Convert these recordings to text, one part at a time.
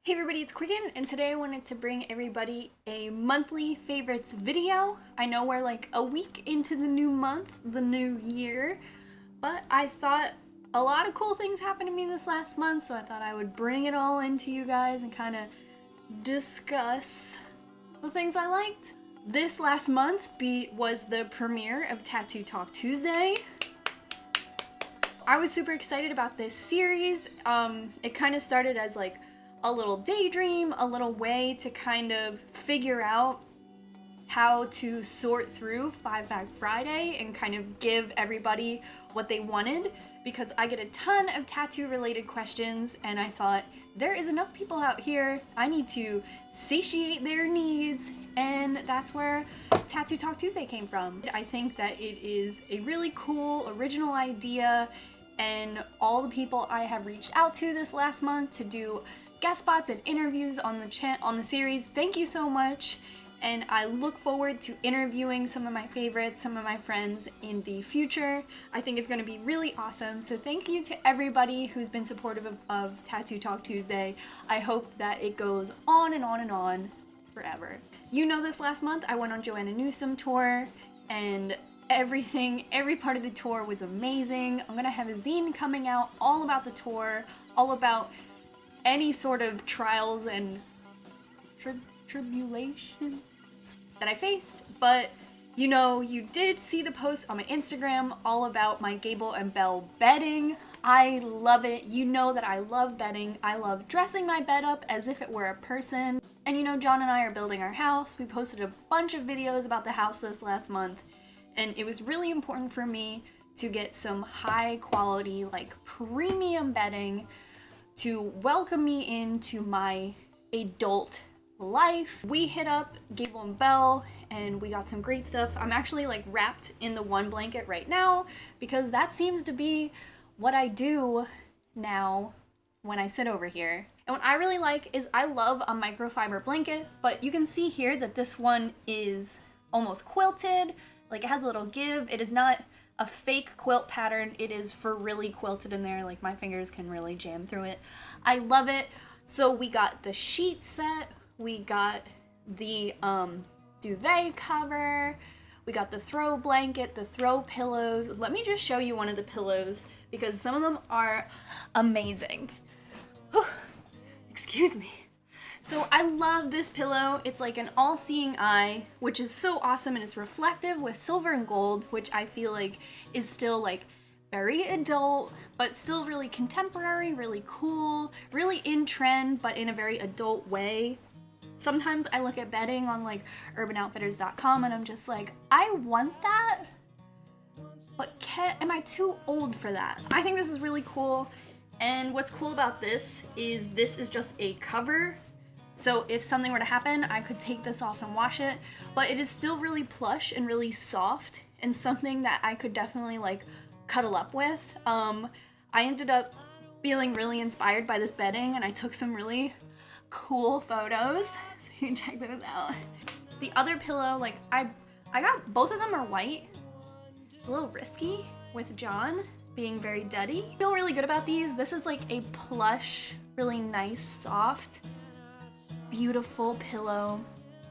Hey everybody, it's Qcknd, and today I wanted to bring everybody a monthly favorites video. I know we're like a week into the new month, the new year, but I thought a lot of cool things happened to me this last month, so I thought I would bring it all into you guys and kind of discuss the things I liked. This last month was the premiere of Tattoo Talk Tuesday. I was super excited about this series. It kind of started as like a little daydream, a little way to kind of figure out how to sort through 5 Bag Friday and kind of give everybody what they wanted, because I get a ton of tattoo related questions and I thought there is enough people out here, I need to satiate their needs, and that's where Tattoo Talk Tuesday came from. I think that it is a really cool original idea, and all the people I have reached out to this last month to do guest spots and interviews on the series, thank you so much, and I look forward to interviewing some of my favorites, some of my friends in the future. I think it's going to be really awesome, so thank you to everybody who's been supportive of Tattoo Talk Tuesday. I hope that it goes on and on and on forever. You know, this last month I went on Joanna Newsom tour, and every part of the tour was amazing. I'm gonna have a zine coming out all about the tour, all about any sort of trials and tribulations that I faced. But you know, you did see the post on my Instagram all about my Gable and Bell bedding. I love it. You know that I love bedding. I love dressing my bed up as if it were a person. And you know, John and I are building our house. We posted a bunch of videos about the house this last month, and it was really important for me to get some high quality, like premium bedding to welcome me into my adult life. We hit up Gable and Bell and we got some great stuff. I'm actually like wrapped in the one blanket right now because that seems to be what I do now when I sit over here. And what I really like is I love a microfiber blanket, but you can see here that this one is almost quilted, like it has a little give. It is not a fake quilt pattern, it is for really quilted in there, like my fingers can really jam through it. I love it. So we got the sheet set, we got the duvet cover, we got the throw blanket, the throw pillows. Let me just show you one of the pillows because some of them are amazing. Whew. Excuse me. So I love this pillow. It's like an all-seeing eye, which is so awesome, and it's reflective with silver and gold, which I feel like is still like very adult, but still really contemporary, really cool, really in trend, but in a very adult way. Sometimes I look at bedding on like urbanoutfitters.com and I'm just like, I want that, but am I too old for that? I think this is really cool, and what's cool about this is just a cover. So if something were to happen, I could take this off and wash it, but it is still really plush and really soft and something that I could definitely like cuddle up with. I ended up feeling really inspired by this bedding and I took some really cool photos, so you can check those out. The other pillow, like I got, both of them are white, a little risky with John being very duddy. I feel really good about these. This is like a plush, really nice, soft, beautiful pillow.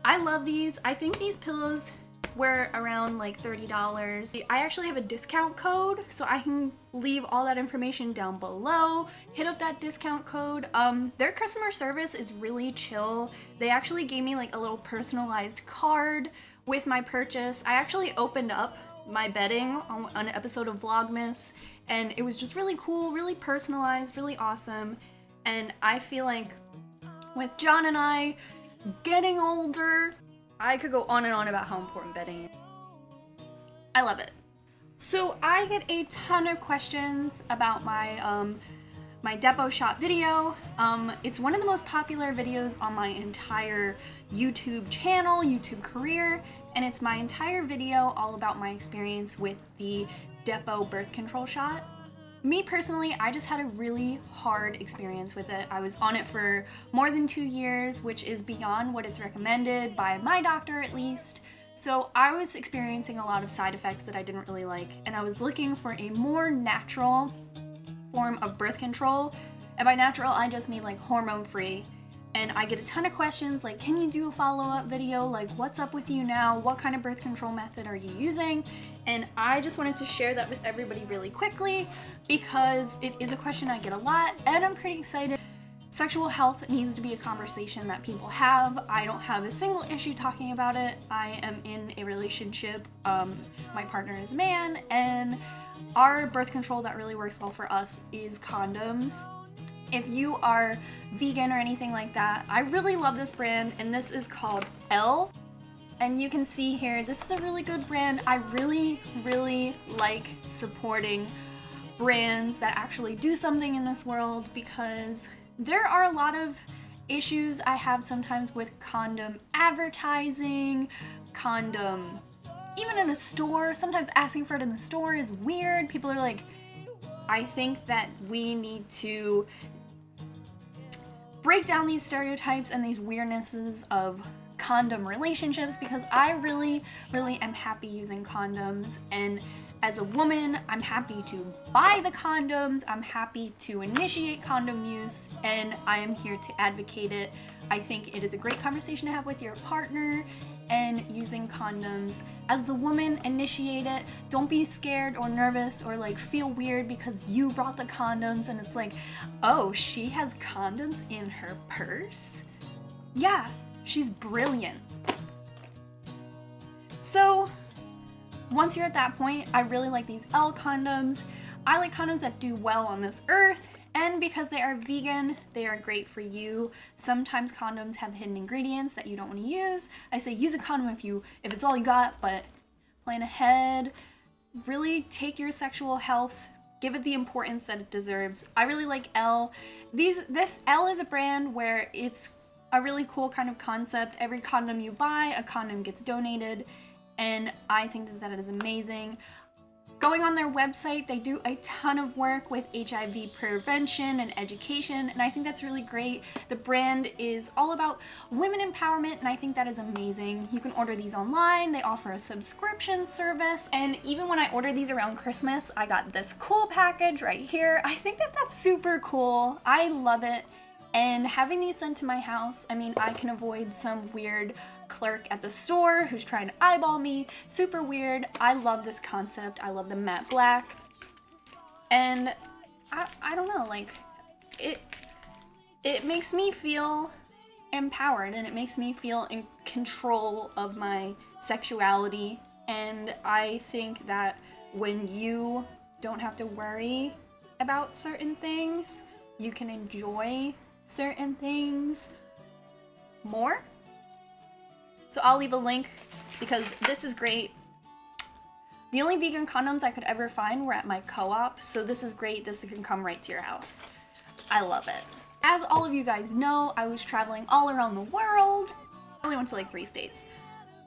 I love these. I think these pillows were around like $30. I actually have a discount code, so I can leave all that information down below. Hit up that discount code. Their customer service is really chill. They actually gave me like a little personalized card with my purchase. I actually opened up my bedding on an episode of Vlogmas, and it was just really cool, really personalized, really awesome. And I feel like with John and I getting older, I could go on and on about how important bedding is. I love it. So I get a ton of questions about my my depot shop video. It's one of the most popular videos on my entire YouTube channel, YouTube career, and it's my entire video all about my experience with the depot birth control shot. Me personally, I just had a really hard experience with it. I was on it for more than 2 years, which is beyond what it's recommended by my doctor at least. So I was experiencing a lot of side effects that I didn't really like, and I was looking for a more natural form of birth control. And by natural, I just mean like hormone free. and I get a ton of questions like, can you do a follow-up video? Like, what's up with you now? What kind of birth control method are you using? And I just wanted to share that with everybody really quickly because it is a question I get a lot, and I'm pretty excited. Sexual health needs to be a conversation that people have. I don't have a single issue talking about it. I am in a relationship. My partner is a man, and our birth control that really works well for us is condoms. If you are vegan or anything like that, I really love this brand, and this is called Elle. And you can see here, this is a really good brand. I really, really like supporting brands that actually do something in this world because there are a lot of issues I have sometimes with condom advertising, condom, even in a store. Sometimes asking for it in the store is weird. People are like, I think that we need to break down these stereotypes and these weirdnesses of condom relationships because I really, really am happy using condoms, and as a woman, I'm happy to buy the condoms, I'm happy to initiate condom use, and I am here to advocate it. I think it is a great conversation to have with your partner, and using condoms. As the woman, initiate it. Don't be scared or nervous or like feel weird because you brought the condoms and it's like, oh, she has condoms in her purse? Yeah, she's brilliant. So, once you're at that point, I really like these Elle condoms. I like condoms that do well on this earth, and because they are vegan, they are great for you. Sometimes condoms have hidden ingredients that you don't want to use. I say use a condom if it's all you got, but plan ahead. Really take your sexual health, give it the importance that it deserves. I really like Elle. This Elle is a brand where it's a really cool kind of concept. Every condom you buy, a condom gets donated, and I think that is amazing. Going on their website, they do a ton of work with HIV prevention and education, and I think that's really great. The brand is all about women empowerment, and I think that is amazing. You can order these online, they offer a subscription service, and even when I ordered these around Christmas, I got this cool package right here. I think that that's super cool. I love it. And having these sent to my house, I mean, I can avoid some weird clerk at the store who's trying to eyeball me. Super weird. I love this concept. I love the matte black. And I don't know, like, it makes me feel empowered, and it makes me feel in control of my sexuality. And I think that when you don't have to worry about certain things, you can enjoy certain things more. So I'll leave a link because this is great. The only vegan condoms I could ever find were at my co-op, so this is great. This can come right to your house. I love it. As all of you guys know, I was traveling all around the world. I only went to like 3 states,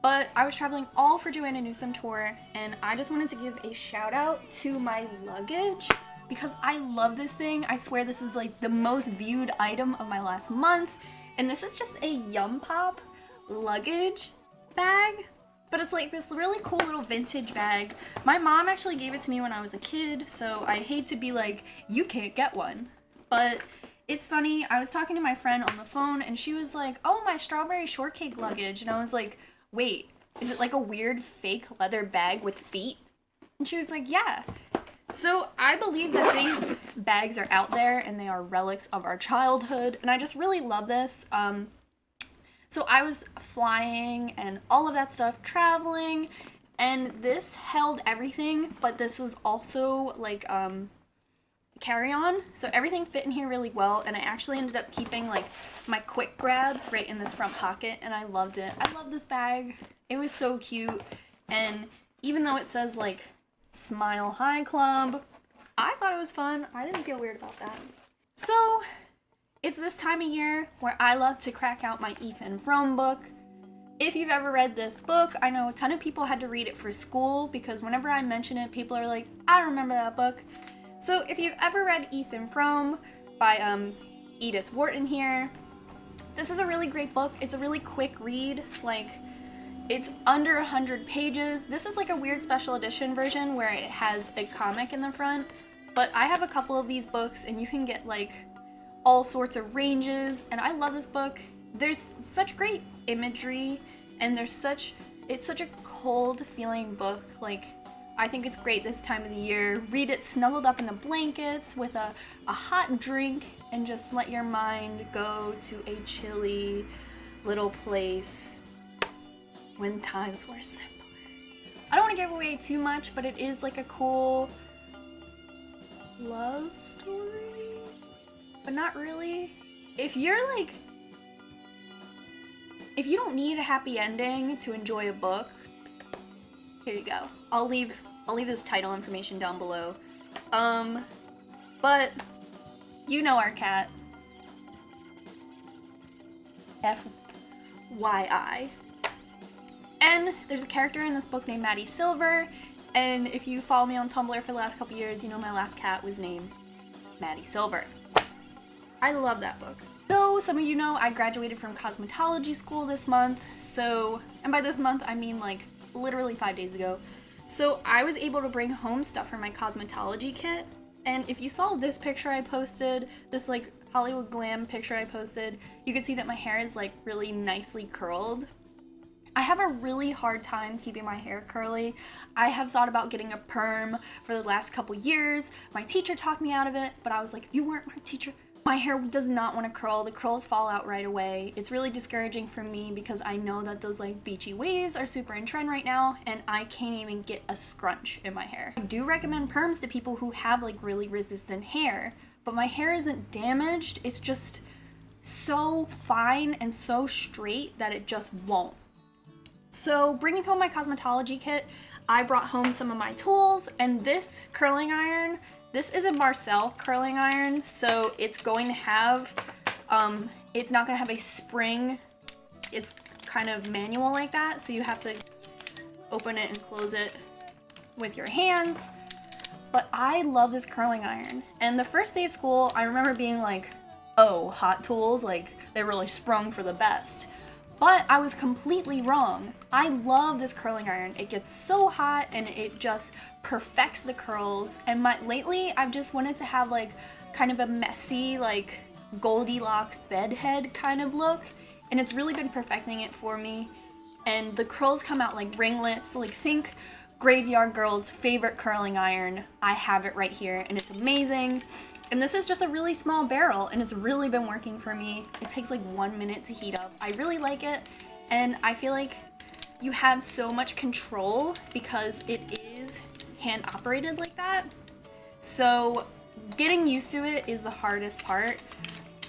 but I was traveling all for Joanna Newsom tour, and I just wanted to give a shout out to my luggage because I love this thing. I swear this was like the most viewed item of my last month, and this is just a Yum Pop luggage bag, but it's like this really cool little vintage bag. My mom actually gave it to me when I was a kid, so I hate to be like, you can't get one, but it's funny. I was talking to my friend on the phone, and she was like, oh, my strawberry shortcake luggage, and I was like, wait, is it like a weird fake leather bag with feet? And she was like, yeah. So I believe that these bags are out there and they are relics of our childhood, and I just really love this. So I was flying and all of that stuff, traveling, and this held everything, but this was also like carry-on, so everything fit in here really well, and I actually ended up keeping like my quick grabs right in this front pocket, and I loved it. I love this bag. It was so cute, and even though it says like Smile High Club, I thought it was fun. I didn't feel weird about that. So it's this time of year where I love to crack out my Ethan Frome book. If you've ever read this book, I know a ton of people had to read it for school because whenever I mention it, people are like, I remember that book. So if you've ever read Ethan Frome by Edith Wharton here, this is a really great book. It's a really quick read. Like, it's under 100 pages. This is like a weird special edition version where it has a comic in the front, but I have a couple of these books, and you can get like all sorts of ranges, and I love this book. There's such great imagery, and it's such a cold feeling book. Like, I think it's great this time of the year. Read it snuggled up in the blankets with a hot drink and just let your mind go to a chilly little place when times were simpler. I don't want to give away too much, but it is like a cool love story, but not really. If you don't need a happy ending to enjoy a book, here you go. I'll leave this title information down below. But you know our cat. FYI. And there's a character in this book named Maddie Silver, and if you follow me on Tumblr for the last couple years, you know my last cat was named Maddie Silver. I love that book. So some of you know I graduated from cosmetology school this month, and by this month I mean like literally 5 days ago. So I was able to bring home stuff for my cosmetology kit, and if you saw this picture I posted, this like Hollywood glam picture I posted, you could see that my hair is like really nicely curled. I have a really hard time keeping my hair curly. I have thought about getting a perm for the last couple years. My teacher talked me out of it, but I was like, you weren't my teacher. My hair does not want to curl. The curls fall out right away. It's really discouraging for me because I know that those like beachy waves are super in trend right now, and I can't even get a scrunch in my hair. I do recommend perms to people who have like really resistant hair, but my hair isn't damaged. It's just so fine and so straight that it just won't. So bringing home my cosmetology kit, I brought home some of my tools, and this curling iron, this is a Marcel curling iron, so it's going to have, it's not going to have a spring. It's kind of manual like that, so you have to open it and close it with your hands. But I love this curling iron, and the first day of school, I remember being like, oh, hot tools, like they really sprung for the best. But I was completely wrong. I love this curling iron. It gets so hot and it just perfects the curls. And lately I've just wanted to have like kind of a messy, like Goldilocks bedhead kind of look. And it's really been perfecting it for me. And the curls come out like ringlets. Like think Graveyard Girl's favorite curling iron. I have it right here and it's amazing. And this is just a really small barrel, and it's really been working for me. It takes like 1 minute to heat up. I really like it, and I feel like you have so much control because it is hand operated like that. So getting used to it is the hardest part,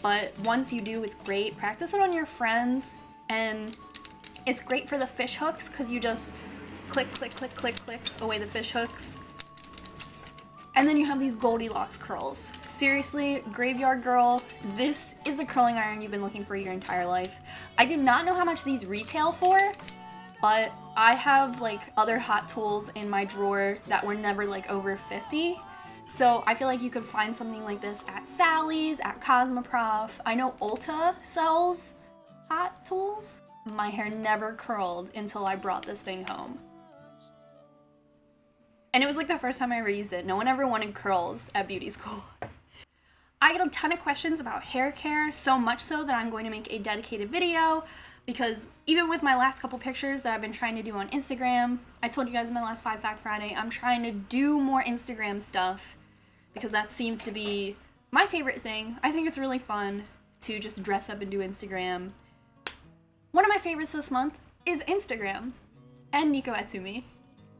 but once you do, it's great. Practice it on your friends, and it's great for the fish hooks because you just click, click, click, click, click away the fish hooks. And then you have these Goldilocks curls. Seriously, Graveyard Girl, this is the curling iron you've been looking for your entire life. I do not know how much these retail for, but I have like other hot tools in my drawer that were never like over 50. So I feel like you could find something like this at Sally's, at Cosmoprof. I know Ulta sells hot tools. My hair never curled until I brought this thing home. And it was like the first time I ever used it. No one ever wanted curls at beauty school. I get a ton of questions about hair care, so much so that I'm going to make a dedicated video because even with my last couple pictures that I've been trying to do on Instagram, I told you guys in my last 5 Fact Friday, I'm trying to do more Instagram stuff because that seems to be my favorite thing. I think it's really fun to just dress up and do Instagram. One of my favorites this month is Instagram and Qqcknd.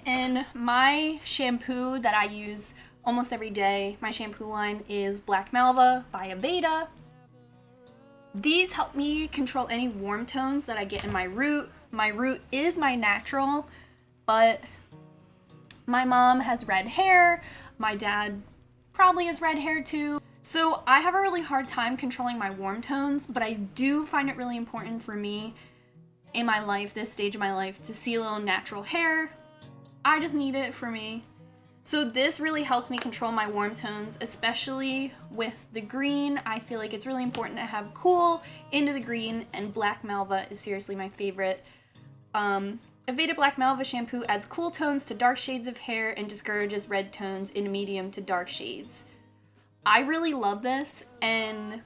And my shampoo that I use almost every day, my shampoo line is Black Malva by Aveda. These help me control any warm tones that I get in my root. My root is my natural, but my mom has red hair. My dad probably has red hair too. So I have a really hard time controlling my warm tones, but I do find it really important for me in my life, this stage of my life, to see a little natural hair. I just need it for me. So this really helps me control my warm tones, especially with the green. I feel like it's really important to have cool into the green, and Black Malva is seriously my favorite. Aveda Black Malva shampoo adds cool tones to dark shades of hair and discourages red tones in medium to dark shades. I really love this, and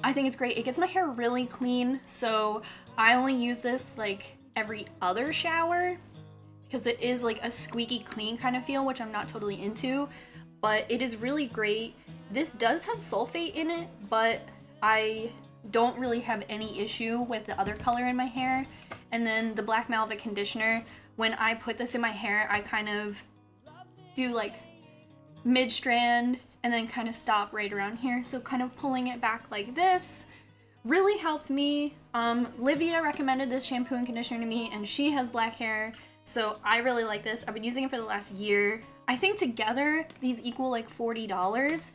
I think it's great. It gets my hair really clean, so I only use this like every other shower because it is like a squeaky clean kind of feel, which I'm not totally into, but it is really great. This does have sulfate in it, but I don't really have any issue with the other color in my hair. And then the Black Malva conditioner, when I put this in my hair, I kind of do like mid-strand and then kind of stop right around here. So kind of pulling it back like this really helps me. Livia recommended this shampoo and conditioner to me, and she has black hair, so I really like this. I've been using it for the last year. I think together these equal like $40,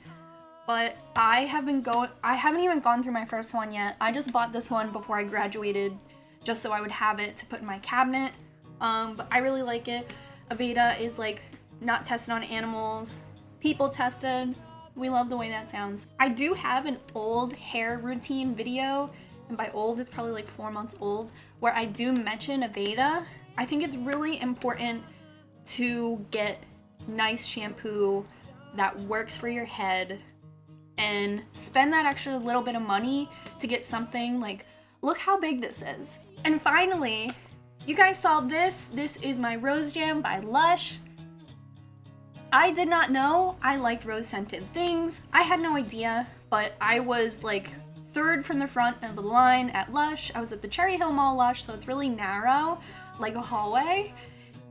but I haven't even gone through my first one yet. I just bought this one before I graduated just so I would have it to put in my cabinet. But I really like it. Aveda is like not tested on animals, people tested. We love the way that sounds. I do have an old hair routine video, and by old it's probably like 4 months old, where I do mention Aveda. I think it's really important to get nice shampoo that works for your head and spend that extra little bit of money to get something like, look how big this is. And finally, you guys saw this. This is my Rose Jam by Lush. I did not know I liked rose scented things. I had no idea, but I was like third from the front of the line at Lush. I was at the Cherry Hill Mall Lush, so it's really narrow, like a hallway.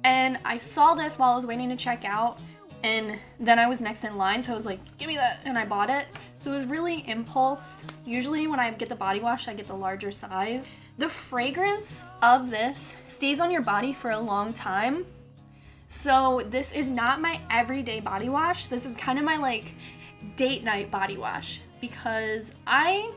And I saw this while I was waiting to check out, and then I was next in line, so I was like, give me that, and I bought it. So it was really impulse. Usually when I get the body wash, I get the larger size. The fragrance of this stays on your body for a long time. So this is not my everyday body wash. This is kind of my like date night body wash because I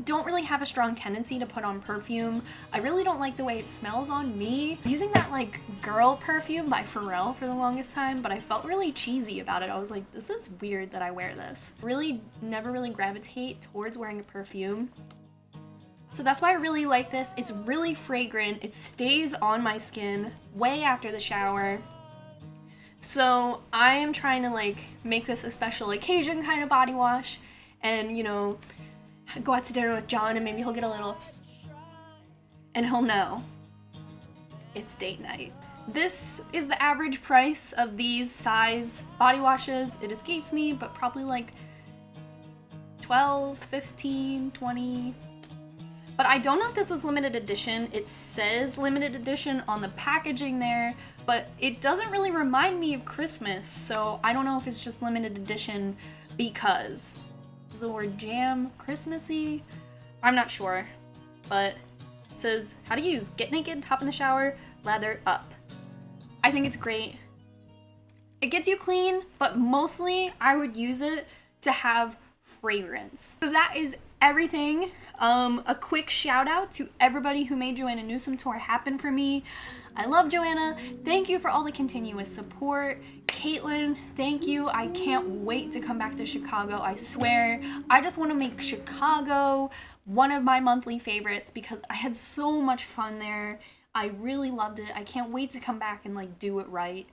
don't really have a strong tendency to put on perfume. I really don't like the way it smells on me. Using that like girl perfume by Pharrell for the longest time, but I felt really cheesy about it. I was like, this is weird that I wear this. Really never really gravitate towards wearing a perfume. So that's why I really like this. It's really fragrant. It stays on my skin way after the shower. So I am trying to like make this a special occasion kind of body wash, and you know, go out to dinner with John and maybe he'll get a little, and he'll know it's date night. This is the average price of these size body washes. It escapes me, but probably like 12, 15, 20. But I don't know if this was limited edition. It says limited edition on the packaging there, but it doesn't really remind me of Christmas, so I don't know if it's just limited edition because the word jam, Christmassy? I'm not sure, but it says how to use, get naked, hop in the shower, lather up. I think it's great. It gets you clean, but mostly I would use it to have fragrance. So that is everything. A quick shout out to everybody who made Joanna Newsom Tour happen for me. I love Joanna. Thank you for all the continuous support. Caitlin, thank you. I can't wait to come back to Chicago. I swear, I just want to make Chicago one of my monthly favorites because I had so much fun there. I really loved it. I can't wait to come back and like do it right.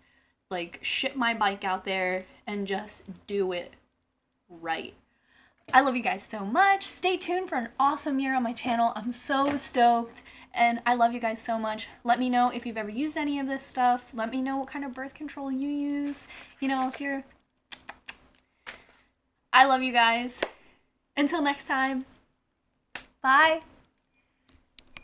Like ship my bike out there and just do it right. I love you guys so much. Stay tuned for an awesome year on my channel. I'm so stoked, and I love you guys so much. Let me know if you've ever used any of this stuff. Let me know what kind of birth control you use. You know, if you're... I love you guys. Until next time, bye.